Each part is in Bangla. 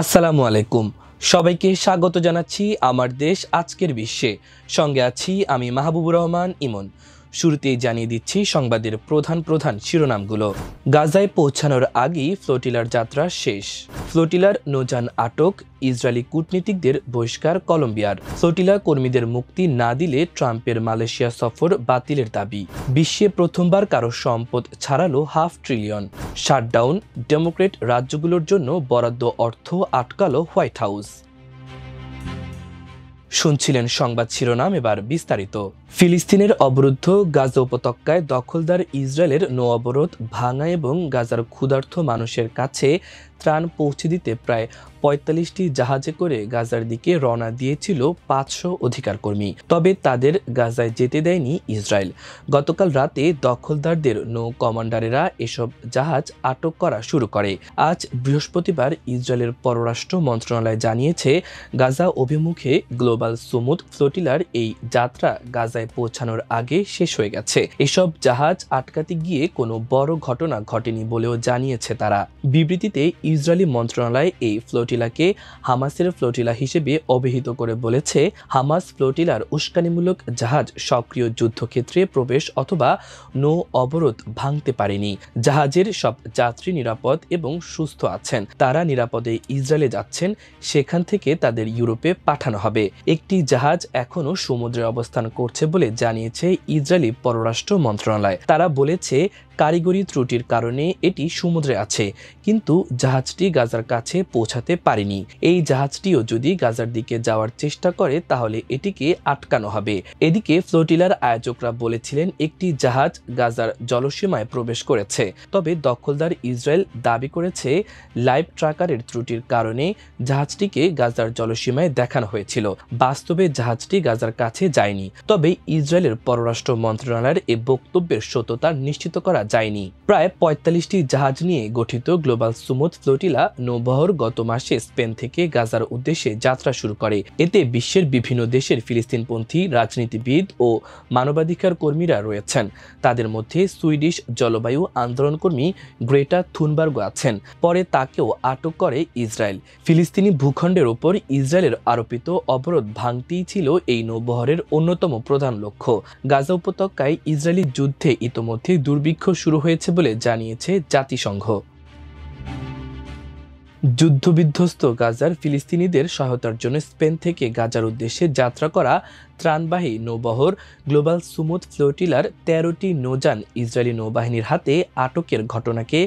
আসসালামু আলাইকুম। সবাইকে স্বাগত জানাচ্ছি আমার দেশ আজকের বিশ্বে। সঙ্গে আছি আমি মাহবুবুর রহমান ইমন। শুরুতেই জানিয়ে দিচ্ছি সংবাদের প্রধান শিরোনামগুলো। গাজায় পৌঁছানোর আগেই ফ্লোটিলার যাত্রা শেষ। ফ্লোটিলার নৌযান আটক, ইসরায়েলি কূটনীতিকদের বহিষ্কার কলম্বিয়ার। ফ্লোটিলা কর্মীদের মুক্তি না দিলে ট্রাম্পের মালয়েশিয়া সফর বাতিলের দাবি। বিশ্বে প্রথমবার কারো সম্পদ ছাড়ালো $500 ট্রিলিয়ন। শাটডাউন, ডেমোক্রেট রাজ্যগুলোর জন্য বরাদ্দ অর্থ আটকালো হোয়াইট হাউস। শুনছিলেন সংবাদ শিরোনাম, এবার বিস্তারিত। ফিলিস্তিনের অবরুদ্ধ গাজা উপত্যকায় দখলদার ইসরায়েলের নৌ অবরোধ ভাঙা এবং গাজার ক্ষুধার্ত মানুষের কাছে ত্রাণ পৌঁছে দিতে প্রায় ৪৫টি জাহাজে করে গাজার দিকে রওনা দিয়েছিল ৫০০ অধিকার কর্মী। তবে তাদের গাজায় যেতে দেয়নি ইসরায়েল। গতকাল রাতে দখলদারদের নৌ কমান্ডারেরা এসব জাহাজ আটক করা শুরু করে। আজ বৃহস্পতিবার ইসরায়েলের পররাষ্ট্র মন্ত্রণালয় জানিয়েছে, গাজা অভিমুখে গ্লোবাল সুমুদ ফ্লোটিলার এই যাত্রা গাজায় পৌঁছানোর আগে শেষ হয়ে গেছে। এসব জাহাজ আটকাতে গিয়ে কোনো বড় ঘটনা ঘটেনি বলেও জানিয়েছে তারা। বিবৃতিতে ইসরায়েলি মন্ত্রণালয় এই ফ্লোটিলাকে হামাসের ফ্লোটিলা হিসেবে অভিহিত করে বলেছে, হামাস ফ্লোটিলার উস্কানিমূলক জাহাজ সক্রিয় যুদ্ধক্ষেত্রে প্রবেশ অথবা নৌ অবরোধ ভাঙতে পারেনি। জাহাজের সব যাত্রী নিরাপদ এবং সুস্থ আছেন। তারা নিরাপদে ইসরায়েলে যাচ্ছেন, সেখান থেকে তাদের ইউরোপে পাঠানো হবে। একটি জাহাজ এখনও সমুদ্রে অবস্থান করছে বলে জানিয়েছে ইসরায়েলি পররাষ্ট্র মন্ত্রণালয়। তারা বলেছে, কারিগরি ত্রুটির কারণে এটি সমুদ্রে আছে, কিন্তু জাহাজটি গাজার কাছে পৌঁছাতে পারেনি। এই জাহাজটিও যদি গাজার দিকে যাওয়ার চেষ্টা করে তাহলে এটিকে আটকানো হবে। এদিকে ফ্লোটিলার আয়োজকরা বলেছিলেন একটি জাহাজ গাজার জলসীমায় প্রবেশ করেছে। তবে দখলদার ইসরায়েল দাবি করেছে, লাইভ ট্র্যাকারের ত্রুটির কারণে জাহাজটিকে গাজার জলসীমায় দেখানো হয়েছিল। বাস্তবে জাহাজটি গাজার কাছে যায়নি। তবে ইসরায়েলের পররাষ্ট্র মন্ত্রণালয়ের এ বক্তব্যের সত্যতা নিশ্চিত করা যায়নি। প্রায় ৪৫টি জাহাজ নিয়ে গঠিত গ্লোবাল সুমুদ ফ্লোটিলা নৌবহর গত মাসে স্পেন থেকে গাজার উদ্দেশ্যে যাত্রা শুরু করে। এতে বিশ্বের বিভিন্ন দেশের ফিলিস্তিনপন্থী রাজনীতিবিদ ও মানবাধিকার কর্মীরা রয়েছেন। তাদের মধ্যে সুইডিশ জলবায়ু আন্দোলনকর্মী গ্রেটা থুনবার্গ আছেন। পরে তাকেও আটক করে ইসরায়েল। ফিলিস্তিনি ভূখণ্ডের ওপর ইসরায়েলের আরোপিত অবরোধ ভাঙতেই ছিল এই নৌবহরের অন্যতম প্রধান লক্ষ্য। গাজা উপত্যকায় ইসরায়েলি যুদ্ধে ইতোমধ্যে দুর্ভিক্ষ শুরু হয়েছে বলে জানিয়েছে জাতিসংঘ। যুদ্ধবিধ্বস্ত গাজার ফিলিস্তিনিদের সহায়তার জন্য স্পেন থেকে গাজার উদ্দেশ্যে যাত্রা করা ত্রাণবাহী নৌবহর গ্লোবাল সুমুদ ফ্লোটিলার ১৩টি নৌযান ইসরায়েলি নৌবাহিনীর হাতে আটকের ঘটনাকে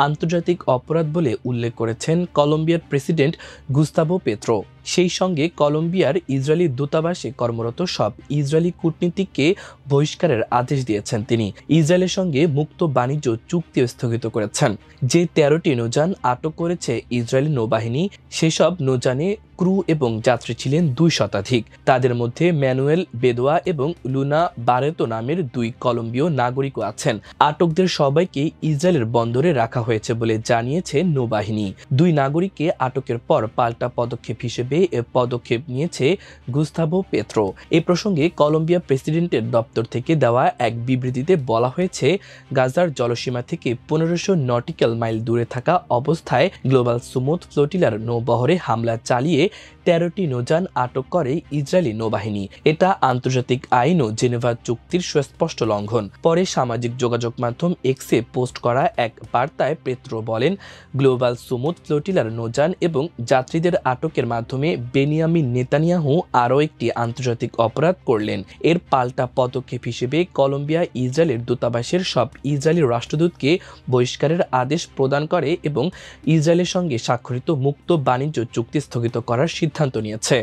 আন্তর্জাতিক অপরাধ বলে উল্লেখ করেছেন কলম্বিয়ার প্রেসিডেন্ট গুস্তাভো পেত্রো। সেই সঙ্গে কলম্বিয়ার ইসরায়েলি দূতাবাসে কর্মরত সব ইসরায়েলি কূটনীতিককে বহিষ্কারের আদেশ দিয়েছেন তিনি। ইসরায়েলের সঙ্গে মুক্ত বাণিজ্য চুক্তিও স্থগিত করেছেন। যে ১৩টি নৌযান আটক করেছে ইসরায়েলি নৌবাহিনী, সেসব নৌযানে ক্রু এবং যাত্রী ছিলেন ২ শতাধিক। তাদের মধ্যে ম্যানুয়েল বেদোয়া এবং লুনা বারেতো নামের ২ কলম্বীয় নাগরিকও আছেন। আটকদের সবাইকে ইসরায়েলের বন্দরে রাখা হয়েছে বলে জানিয়েছে নৌবাহিনী। ২ নাগরিককে আটকের পর পাল্টা পদক্ষেপ হিসেবে এ পদক্ষেপ নিয়েছে গুস্তাভো পেত্রো। এ প্রসঙ্গে কলম্বিয়া প্রেসিডেন্টের দপ্তর থেকে দেওয়া এক বিবৃতিতে বলা হয়েছে, গাজার জলসীমা থেকে ১৫০০ নটিক্যাল মাইল দূরে থাকা অবস্থায় গ্লোবাল সুমুদ ফ্লোটিলার নৌবহরে হামলা চালিয়ে ১৩টি নৌযান আটক করে ইসরায়েলি নৌবাহিনী। এটা আন্তর্জাতিক আইন ও জেনেভা চুক্তির সুস্পষ্ট লঙ্ঘন। পরে সামাজিক যোগাযোগ মাধ্যম এক্সে পোস্ট করা এক বার্তায় পেত্রো বলেন, গ্লোবাল সুমুদ ফ্লোটিলার নৌযান এবং যাত্রীদের আটকের মাধ্যমে বেনিয়ামিন নেতানিয়াহু আরও একটি আন্তর্জাতিক অপরাধ করলেন। এর পাল্টা পদক্ষেপ হিসেবে কলম্বিয়া ইসরায়েলের দূতাবাসের সব ইসরায়েলি রাষ্ট্রদূতকে বহিষ্কারের আদেশ প্রদান করে এবং ইসরায়েলের সঙ্গে স্বাক্ষরিত মুক্ত বাণিজ্য চুক্তি স্থগিত করার সিদ্ধান্ত নিয়েছে।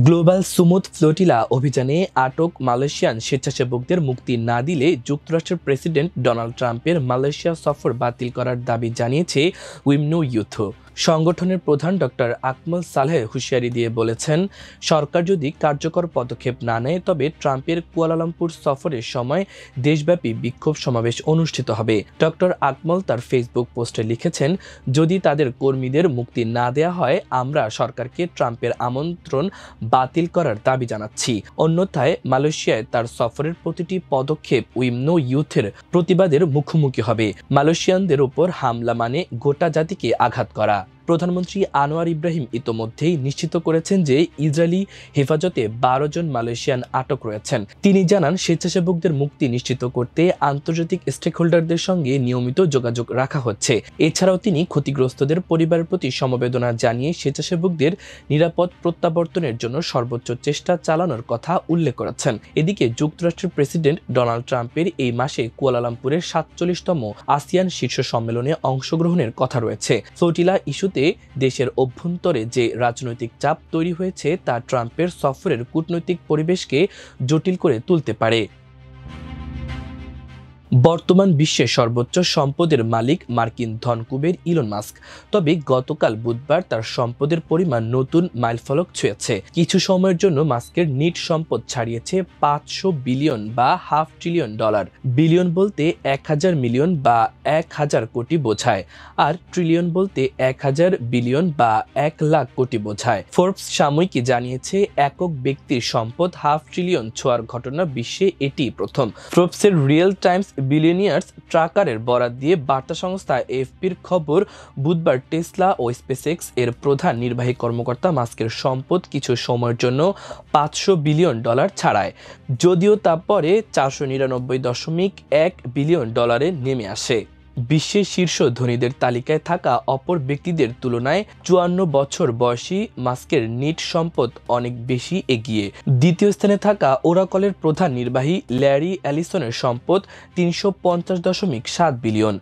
গ্লোবাল সুমুদ ফ্লোটিলা অভিযানে আটক মালয়েশিয়ান স্বেচ্ছাসেবকদের মুক্তি না দিলে যুক্তরাষ্ট্রের প্রেসিডেন্ট ডোনাল্ড ট্রাম্পের মালয়েশিয়া সফর বাতিল করার দাবি জানিয়েছে উইমনো ইউথ। সংগঠনের প্রধান ডক্টর আকমল সালেহ হুঁশিয়ারি দিয়ে বলেছেন, সরকার যদি কার্যকর পদক্ষেপ না নেয় তবে ট্রাম্পের কুয়ালালামপুর সফরের সময় দেশব্যাপী বিক্ষোভ সমাবেশ অনুষ্ঠিত হবে। ডক্টর আকমল তার ফেসবুক পোস্টে লিখেছেন, যদি তাদের কর্মীদের মুক্তি না দেয়া হয় আমরা সরকারকে ট্রাম্পের আমন্ত্রণ বাতিল করার দাবি জানাচ্ছি। অন্যথায় মালয়েশিয়ায় তার সফরের প্রতিটি পদক্ষেপ উইমনো ইউথের প্রতিবাদের মুখোমুখি হবে। মালয়েশিয়ানদের উপর হামলা মানে গোটা জাতিকে আঘাত করা। প্রধানমন্ত্রী আনোয়ার ইব্রাহিম ইতোমধ্যেই নিশ্চিত করেছেন যে ইসরায়েলি হেফাজতে 12 জন মালয়েশিয়ান আটক রয়েছেন। তিনি জানান, স্বেচ্ছাসেবকদের মুক্তি নিশ্চিত করতে আন্তর্জাতিক স্টেকহোল্ডারদের সঙ্গে নিয়মিত যোগাযোগ রাখা হচ্ছে। এছাড়াও তিনি ক্ষতিগ্রস্তদের পরিবারের প্রতি সমবেদনা জানিয়ে স্বেচ্ছাসেবকদের নিরাপদ প্রত্যাবর্তনের জন্য সর্বোচ্চ চেষ্টা চালানোর কথা উল্লেখ করেছেন। এদিকে যুক্তরাষ্ট্রের প্রেসিডেন্ট ডোনাল্ড ট্রাম্পের এই মাসে কুয়ালালামপুরের 47তম আসিয়ান শীর্ষ সম্মেলনে অংশগ্রহণের কথা রয়েছে। ফ্লোটিলা ইস্যুতে দেশের অভ্যন্তরে যে রাজনৈতিক চাপ তৈরি হয়েছে তা ট্রাম্পের সফরের কূটনৈতিক পরিবেশকে জটিল করে তুলতে পারে। বর্তমান বিশ্বের সর্বোচ্চ সম্পদের মালিক মার্কিন ধনকুবের ইলন মাস্ক। তবে গতকাল বুধবার তার সম্পদের পরিমাণ নতুন মাইলফলক ছুঁয়েছে। কিছু সময়ের জন্য মাস্কের নিট সম্পদ ছাড়িয়েছে 500 বিলিয়ন বা $500 ট্রিলিয়ন। বিলিয়ন বলতে 1000 মিলিয়ন বা 1000 কোটি বোঝায়, আর ট্রিলিয়ন বলতে 1000 বিলিয়ন বা 1 লাখ কোটি বোঝায়। ফোর্বস সাময়িকী জানিয়েছে, একক ব্যক্তির সম্পদ $500 ট্রিলিয়ন ছোঁয়ার ঘটনা বিশ্বে এটি প্রথম। ফোর্বসের রিয়েল টাইমস বিলিয়নিয়ার্স ট্রাকারের বরাত দিয়ে বার্তা সংস্থা এএফপির খবর, বুধবার টেসলা ও স্পেসএক্স এর প্রধান নির্বাহী কর্মকর্তা মাস্কের সম্পদ কিছু সময়ের জন্য $500 বিলিয়ন ছাড়ায়, যদিও তা পরে $499.1 বিলিয়ন নেমে আসে। বিশ্বের শীর্ষ ধনীদের তালিকায় থাকা অপর ব্যক্তিদের তুলনায় 54 বছর বয়সী মাস্কের নিট সম্পদ অনেক বেশি এগিয়ে। দ্বিতীয় স্থানে থাকা ওরাকলের প্রধান নির্বাহী ল্যারি অ্যালিসনের সম্পদ $350.7 বিলিয়ন,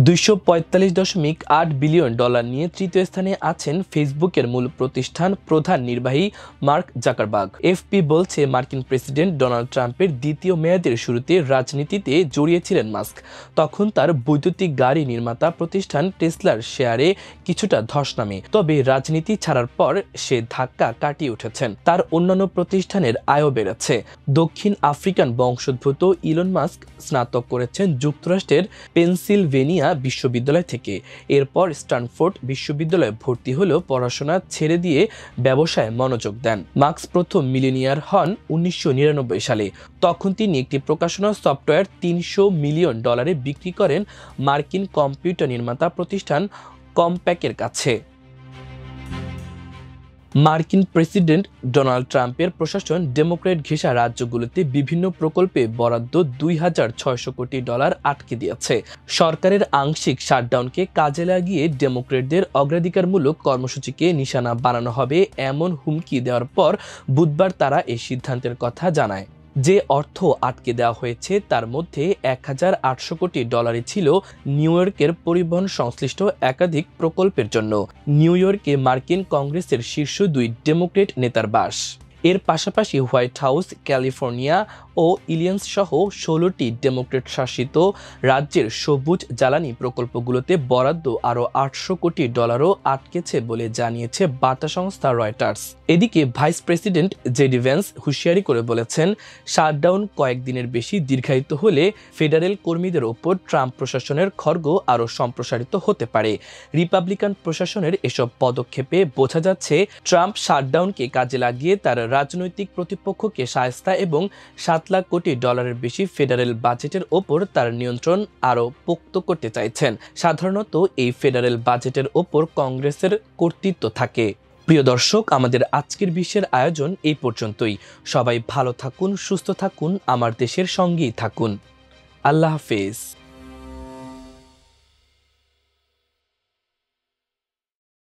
$245.8 বিলিয়ন নিয়ে তৃতীয় স্থানে আছেন ফেসবুকের মূল প্রতিষ্ঠান প্রধান নির্বাহী মার্ক জাকারবার্গ। এফপি বলছে, মার্কিন প্রেসিডেন্ট ডোনাল্ড ট্রাম্পের দ্বিতীয় মেয়াদের শুরুতে রাজনীতিতে জড়িয়েছিলেন মাস্ক। তখন তার বৈদ্যুতিক গাড়ি নির্মাতা প্রতিষ্ঠান টেসলার শেয়ারে কিছুটা ধস নামে, তবে রাজনীতি ছাড়ার পর সে ধাক্কা কাটিয়ে উঠেছেন। তার অন্যান্য প্রতিষ্ঠানের আয়ও বেড়েছে। দক্ষিণ আফ্রিকান বংশোদ্ভূত ইলন মাস্ক স্নাতক করেছেন যুক্তরাষ্ট্রের পেনসিলভেনিয়া বিশ্ববিদ্যালয় থেকে। এরপর স্ট্যানফোর্ড বিশ্ববিদ্যালয়ে ভর্তি হলেও পড়াশোনা ছেড়ে দিয়ে ব্যবসায় মনোযোগ দেন। মাস্ক প্রথম মিলিয়নিয়ার হন 1999 সালে। তখন তিনি একটি প্রকাশনা সফটওয়্যার $300 মিলিয়ন বিক্রি করেন মার্কিন কম্পিউটার নির্মাতা প্রতিষ্ঠান কম্প্যাকের কাছে। মার্কিন প্রেসিডেন্ট ডোনাল্ড ট্রাম্পের প্রশাসন ডেমোক্র্যাট ঘেঁষা রাজ্যগুলোতে বিভিন্ন প্রকল্পে বরাদ্দ $2600 কোটি আটকে দিয়েছে। সরকারের আংশিক শাটডাউনকে কাজে লাগিয়ে ডেমোক্র্যাটদের অগ্রাধিকারমূলক কর্মসূচিকে নিশানা বানানো হবে এমন হুমকি দেওয়ার পর বুধবার তারা এই সিদ্ধান্তের কথা জানায়। যে অর্থ আটকে দেওয়া হয়েছে তার মধ্যে $1800 কোটি ছিল নিউ ইয়র্কের পরিবহন সংশ্লিষ্ট একাধিক প্রকল্পের জন্য। নিউ ইয়র্কে মার্কিন কংগ্রেসের শীর্ষ 2 ডেমোক্রেট নেতার বাস। এর পাশাপাশি হোয়াইট হাউস, ক্যালিফোর্নিয়া ও ইলিনয়েস সহ 16টি ডেমোক্রেট শাসিত রাজ্যের সবুজ জ্বালানি প্রকল্পগুলোতে বরাদ্দ আরও $800 কোটি আটকেছে বলে জানিয়েছে বার্তা সংস্থা রয়টার্স। এদিকে ভাইস প্রেসিডেন্ট জেডি ভ্যান্স হুঁশিয়ারি করে বলেছেন, শাটডাউন কয়েকদিনের বেশি দীর্ঘায়িত হলে ফেডারেল কর্মীদের ওপর ট্রাম্প প্রশাসনের খড়গ আরও সম্প্রসারিত হতে পারে। রিপাবলিকান প্রশাসনের এসব পদক্ষেপে বোঝা যাচ্ছে ট্রাম্প শাটডাউনকে কাজে লাগিয়ে তার রাজনৈতিক প্রতিপক্ষকে শায়েস্তা এবং $7 লাখ কোটি বেশি ফেডারেল বাজেটের ওপর তার নিয়ন্ত্রণ আরও পোক্ত করতে চাইছেন। সাধারণত এই ফেডারেল বাজেটের ওপর কংগ্রেসের কর্তৃত্ব থাকে। প্রিয় দর্শক, আমাদের আজকের বিশ্বের আয়োজন এই পর্যন্তই। সবাই ভালো থাকুন, সুস্থ থাকুন, আমার দেশের সঙ্গেই থাকুন। আল্লাহ হাফেজ।